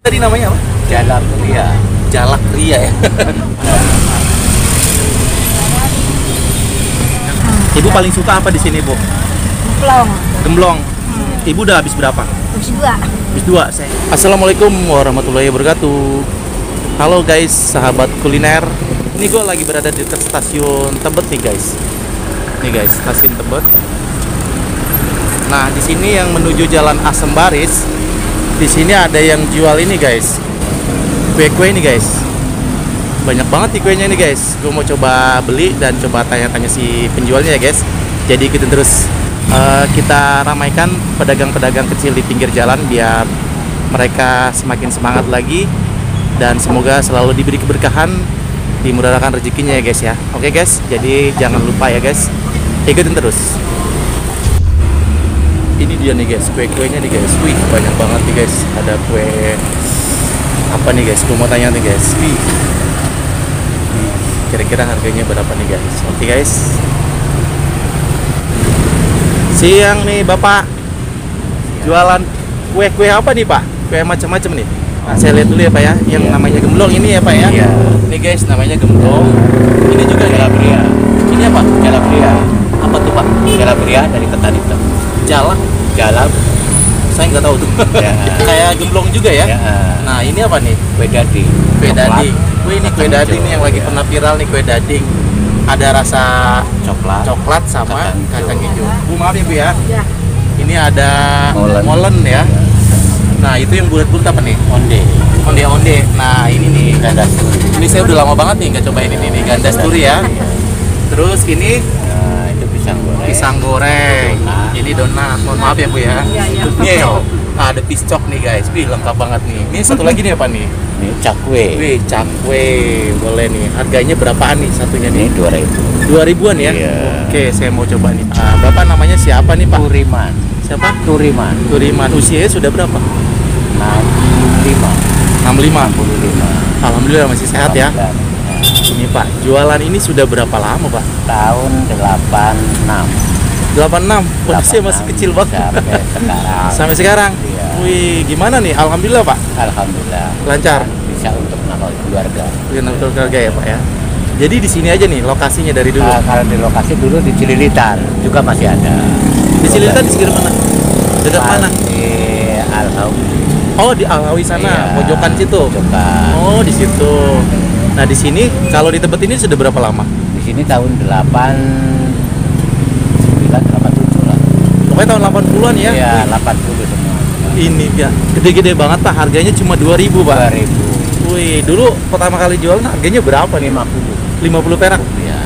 Tadi namanya apa? Jalak Ria. Jalak Ria ya. Ibu paling suka apa di sini, Bu? Plong. Gemblong. Ibu udah habis berapa? Habis 2. Habis 2 saya. Assalamualaikum warahmatullahi wabarakatuh. Halo guys, sahabat kuliner. Ini gue lagi berada di dekat stasiun Tebet nih guys. Nih guys, stasiun Tebet. Nah, di sini yang menuju Jalan Asem Baris. Di sini ada yang jual ini guys. Kue-kue nih guys. Banyak banget nih kuenya nih guys. Gue mau coba beli dan coba tanya-tanya si penjualnya ya guys. Jadi ikutin terus. Kita ramaikan pedagang-pedagang kecil di pinggir jalan biar mereka semakin semangat lagi dan semoga selalu diberi keberkahan, dimudahkan rezekinya ya guys ya. Oke guys, jadi jangan lupa ya guys, ikutin terus. Ini dia nih guys, kue-kuenya nih guys. Wih, banyak banget nih guys. Ada kue apa nih guys? Gue mau tanya nih guys. Wih, kira-kira harganya berapa nih guys? Oke guys. Siang nih Bapak, jualan kue-kue apa nih Pak? Kue macam-macam nih. Nah, saya lihat dulu ya Pak ya, yang namanya gemblong ini ya Pak ya. Iya. Ini guys, namanya gemblong. Ini juga Jalak Ria. Ini apa? Jalak Ria. Apa tuh Pak? Jalak Ria dari ketan hitam. Jalak. Jalak. Saya nggak tahu tuh. Ya. Kayak gemblong juga ya. Ya. Nah, ini apa nih? Kue dading. Kue Coklat. dading. Kue ini kue Kacang dading hijau. nih yang lagi Ya. pernah viral nih, kue dading. Ada rasa Coklat. sama Kacang hijau. kacang hijau. Bu maaf ya Bu ya. Ya. Ini ada Molen. molen ya. Nah, itu yang bulat-bulat apa nih? Onde. Onde-onde. Nah, ini nih. Gandas. Ini saya udah lama banget nih nggak cobain ini nih, gandas turi ya. Terus ini Nah, itu pisang goreng. pisang goreng. Donat. Ini donat. Mohon maaf ya Bu ya. Iya, iya. Ini ada piscok nih guys. Wih, lengkap banget nih. Ini satu lagi nih apa nih? Ini cakwe. Wih, cakwe. Boleh nih. Harganya berapaan nih satunya nih? Ini 2000. 2000-an ya? Iya. Oke, saya mau coba nih. Bapak namanya siapa nih Pak? Turiman. Siapa? Turiman. Turiman. Usianya sudah berapa? 65. 65. 65. Alhamdulillah masih sehat ya. Alhamdulillah. Ini Pak, jualan ini sudah berapa lama Pak? Tahun 86. 86. Kondisinya masih kecil banget. Sampai sekarang. Sampai sekarang. Iya. Wih, gimana nih? Alhamdulillah Pak. Alhamdulillah. Lancar. Bisa untuk menangkal keluarga. Dengan keluarga ya Pak ya. Jadi di sini aja nih lokasinya dari dulu. Kalau di lokasi dulu di Cililitan juga masih ada. Di Cililitan di sekitar mana? Dekat mana? Di Alhawi. Oh, di Alhawi sana, Iya, pojokan situ. Pojokan. Oh, di situ. Nah, di sini kalau di Tebet ini sudah berapa lama? Di sini tahun 89, 87 lah. Pokoknya tahun 80-an ya. Iya, 80 semua. Ini ya, gede-gede banget Pak, harganya cuma 2000 Pak. 2000. Wih, dulu pertama kali jualan harganya berapa nih? 50. 50 perak. Ya,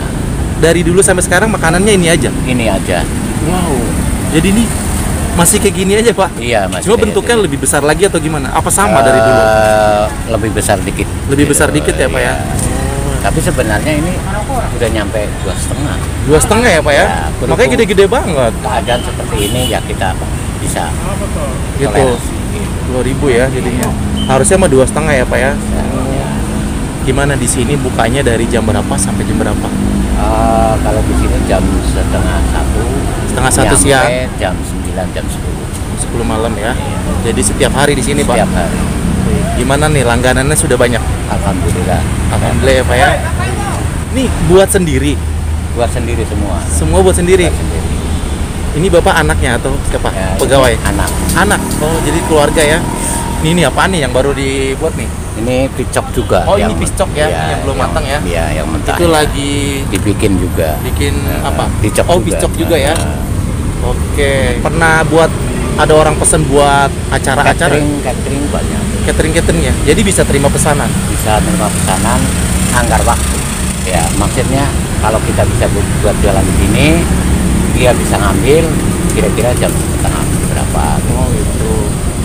Dari dulu sampai sekarang makanannya ini aja. ini aja. Wow. Jadi ini masih kayak gini aja Pak. Iya, masih. Cuma kayak bentuknya gitu. lebih besar lagi atau gimana? Apa sama dari dulu? Lebih besar dikit. Lebih besar dikit ya Pak ya. Iya. Tapi sebenarnya ini udah nyampe 2,5. 2,5 ya Pak ya. Ya, berhubung- Makanya gede-gede banget. Keadaan seperti ini ya kita bisa Gitu. toleransi. 2000 ya jadinya. Harusnya mah 2,5 ya Pak ya. Gimana di sini bukanya dari jam berapa sampai jam berapa? Kalau di sini jam setengah 1. Setengah 1 nyampe siang. Jam 9, jam 10. 10 malam ya. Jadi setiap hari di sini Pak. Setiap hari. Gimana nih langganannya sudah banyak? Alhamdulillah. Alhamdulillah ya Pak ya. Nih buat sendiri. Buat sendiri semua. Semua buat sendiri. Buat sendiri. Ini Bapak anaknya atau siapa? Ya, Pegawai. ini anak. Anak. Oh, jadi keluarga ya. Ini apaan nih yang baru dibuat nih? Ini picok juga. Oh, ini picok ya, yang belum matang ya? Iya, yang mentah. Itu lagi dibikin juga. bikin apa? Picok Oh, juga. picok juga ya. Nah, Oke. Pernah buat ada orang pesen buat acara-acara? catering banyak. Catering ya. Jadi bisa terima pesanan. Bisa menerima pesanan anggar waktu. Ya, maksudnya kalau kita bisa buat jualan di sini, dia bisa ngambil kira-kira jam setengah berapa. Oh, gitu.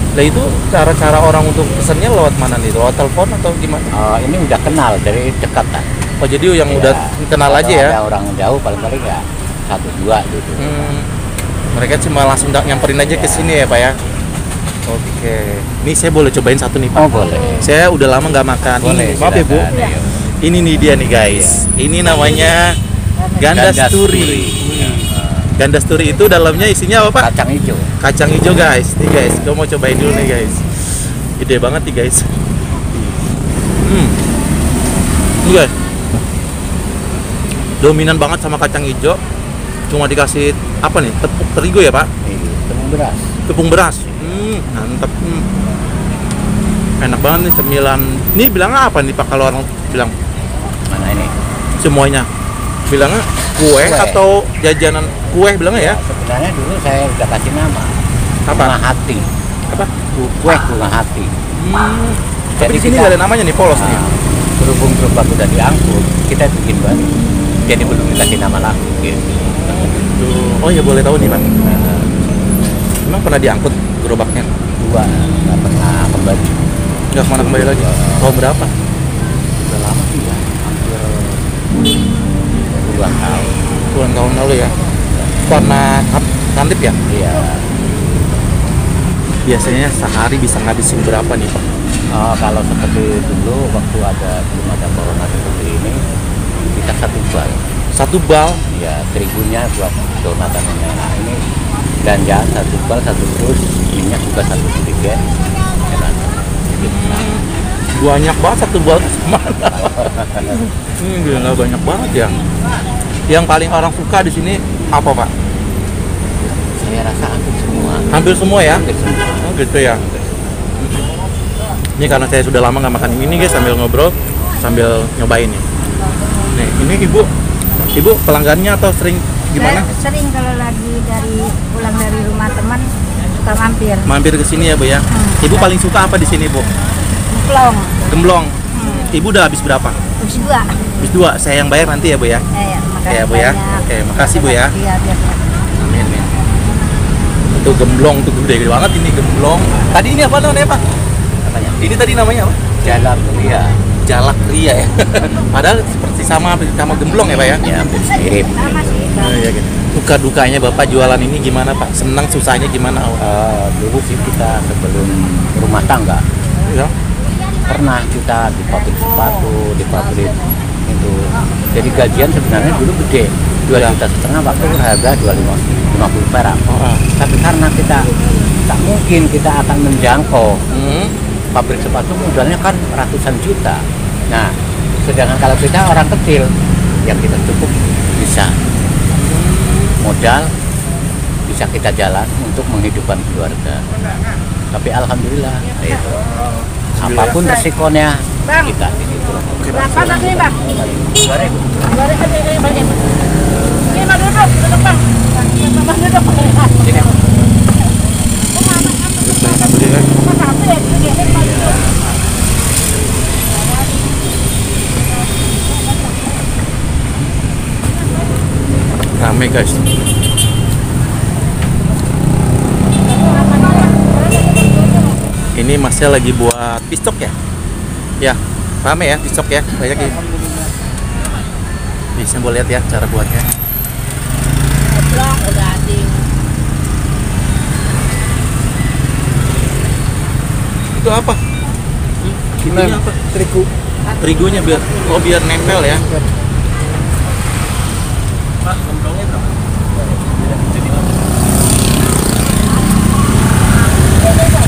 Nah, itu cara-cara orang untuk pesennya lewat mana nih? Lewat telepon atau gimana? Ini udah kenal dari dekat kan. Oh, jadi yang Ya, udah kenal kalau aja ya. Ada orang jauh paling-paling ya 1-2 gitu. Mereka cuma langsung nyamperin aja ke sini ya Pak ya. Oke. Ini saya boleh cobain satu nih Pak. Oh, boleh. Saya udah lama nggak makan. Boleh. Maaf ya Bu. silakan, ayo. Ini nih dia nih guys. Ini namanya gandas turi. Gandas turi itu dalamnya isinya apa Pak? Kacang hijau. Kacang hijau guys. Nih guys, gue mau cobain dulu nih guys. Gede banget nih guys. Ini guys, dominan banget sama kacang hijau. Cuma dikasih apa nih? Tepung terigu ya pak? Iya, tepung beras. Tepung beras. Mantep. Enak banget nih cemilan. Ini bilangnya apa nih pak kalau orang bilang? Mana ini? Semuanya. Bilangnya kue atau jajanan kue bilangnya ya? Sebenarnya dulu saya udah kasih nama. Apa? Bunga hati. Apa? Kue bunga hati. Tapi di sini nggak ada namanya nih, polos nih. Berhubung gerobak udah diangkut, kita bikin baru. Jadi belum dikasih nama lagi. Gitu. Oh ya boleh tahu nih pak. Emang pernah diangkut gerobaknya? Dua, nggak pernah kembali. Nggak kemana kembali lagi? Tahun berapa? Udah lama sih ya, hampir puluhan tahun. Puluhan tahun lalu ya. Karena kantip ya? Iya. Biasanya sehari bisa ngabisin berapa nih pak? Oh, kalau seperti dulu waktu belum ada corona seperti ini, kita 1 bal. 1 bal? Ya, terigunya buat donatan nenek. Ini belanjaan 1 bal, 1 terus, minyak juga 1 sedikit. Banyak banget 1 bal mana? Gila banyak banget ya. Yang paling orang suka di sini apa pak? Saya rasa hampir semua. Hampir semua ya? Hampir semua. Oh gitu ya. Ini karena saya sudah lama nggak makan ini guys, sambil ngobrol, sambil nyobain nih. Nih, ini ibu pelanggannya atau sering gimana? Sering kalau lagi pulang dari rumah teman suka mampir. Mampir ke sini ya bu ya. Ibu paling suka apa di sini bu? Gemblong. Gemblong. Ibu udah habis berapa? Habis 2. Habis 2. Saya yang bayar nanti ya bu ya. Makasih Ya bu ya. banyak. Oke, makasih bu ya. Iya, biar. Amin. Itu gemblong tuh gede banget ini gemblong. Tadi ini apa namanya pak? Apanya? Ini tadi namanya apa? Jalan Ria. Jalak ria ya. Padahal seperti sama gemblong ya pak ya. Ya, hampir mirip. Sama sih. Oh, iya, gitu. Duka dukanya bapak jualan ini gimana pak? Senang susahnya gimana? Dulu sih kita sebelum rumah tangga Ya. pernah kita di pabrik sepatu, di pabrik itu. Jadi gajian sebenarnya dulu gede, 2,5 juta waktu harga 250 perak. Tapi karena kita tak mungkin kita akan menjangkau pabrik sepatu, modalnya kan ratusan juta. Nah, sedangkan kalau kita orang kecil yang kita cukup bisa modal, bisa kita jalan untuk menghidupkan keluarga. Tapi alhamdulillah itu apapun resikonya kita itu. Berapa tadi bang? 2.000. 2.000 ini bang. Ini bang duduk bang. Bang duduk. Ini Rame guys. Ini masnya lagi buat pistok ya? Ya, rame ya pistok ya, banyak ya. Bisa boleh lihat ya cara buatnya. Gemblong udah ada. Itu apa? Ini apa? terigu. Terigunya biar nempel ya.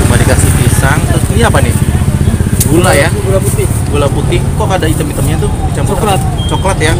Cuma dikasih pisang, terus ini apa nih? Gula ya? Gula putih. Gula putih. Kok ada hitam-hitamnya tuh? Dicampur Coklat. Coklat ya?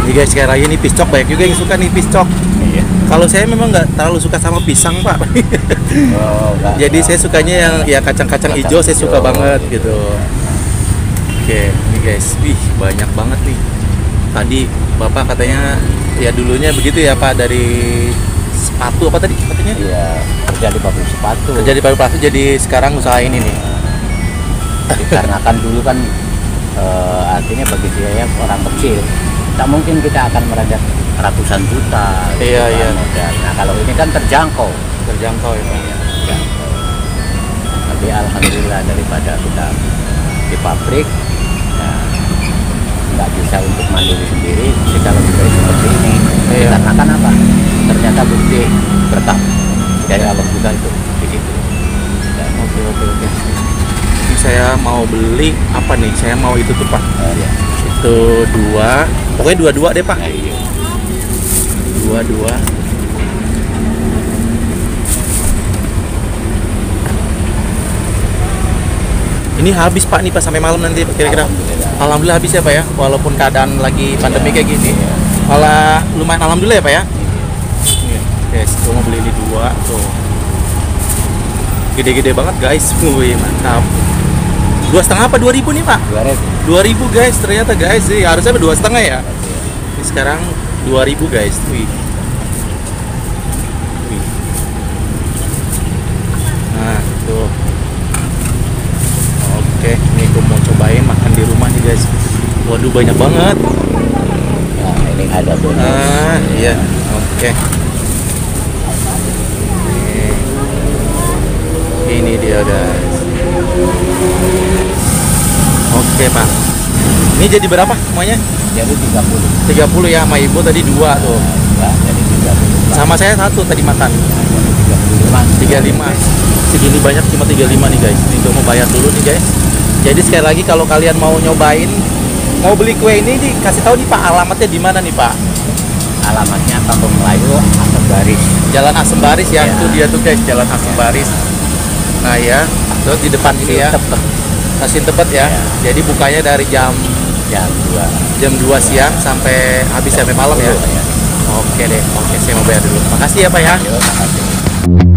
Nih guys, sekali lagi nih piscok, banyak juga yang suka nih piscok. Iya. Kalau saya memang nggak terlalu suka sama pisang pak. Jadi saya sukanya yang ya kacang-kacang hijau, saya suka banget gitu. Oke, nih guys, wih banyak banget nih. Tadi bapak katanya ya dulunya begitu ya pak, dari sepatu apa tadi katanya? Iya, kerja di pabrik sepatu. Kerja di pabrik sepatu, jadi sekarang usaha ini nih. Dikarenakan dulu kan artinya bagi saya orang kecil, tak mungkin kita akan meranjak ratusan juta. Iya, iya. Modal. Nah kalau ini kan terjangkau. Terjangkau ya pak. Terjangkau. Tapi alhamdulillah daripada kita di pabrik, nah, nggak bisa untuk mandiri sendiri, kita lebih baik seperti ini. Iya. Karena kan apa? Ternyata bukti berkah dari Allah juga itu di situ. Dan, Oke. Ini saya mau beli apa nih? Saya mau itu tuh Pak. ya. Itu 2. Pokoknya 22 deh Pak. Nah, iya. 22. Ini habis Pak nih Pak sampai malam nanti kira-kira. Alhamdulillah habis ya Pak ya. Walaupun keadaan lagi pandemi kayak gini. Malah lumayan alhamdulillah ya Pak ya. Nih, guys, gue mau beli ini 2 tuh. Gede-gede banget guys. Wih, mantap. 2,5 apa 2.000 nih Pak? 2.000 guys, ternyata guys. Harusnya 2,5 ya. Ini sekarang 2.000 guys. Wih. Nah, tuh. Oke, ini gue mau cobain makan di rumah nih guys. Waduh, banyak banget. Nah, ini ada bonus. Iya. Oke. Ini dia guys. Oke Pak. Ini jadi berapa semuanya? Jadi 30. 30 ya, sama ibu tadi 2 tuh. Nah, jadi 30. Sama saya 1 tadi makan. 35. Segini banyak cuma 35 nih guys. Ini gue mau bayar dulu nih guys. Jadi sekali lagi kalau kalian mau nyobain, mau beli kue ini dikasih tahu nih Pak, alamatnya di mana nih Pak? Alamatnya Kampung Melayu Asem Baris. Jalan Asem Baris ya. Ya. Itu dia tuh guys, Jalan Asem Baris. Nah ya, terus di depan ini ya. Stasiun Tebet ya. Ya. Jadi bukanya dari jam Jam 2. siang sampai habis sampai malam ya. Ya. Oke deh. Oke, saya mau bayar dulu. Makasih ya Pak ya. Terima kasih.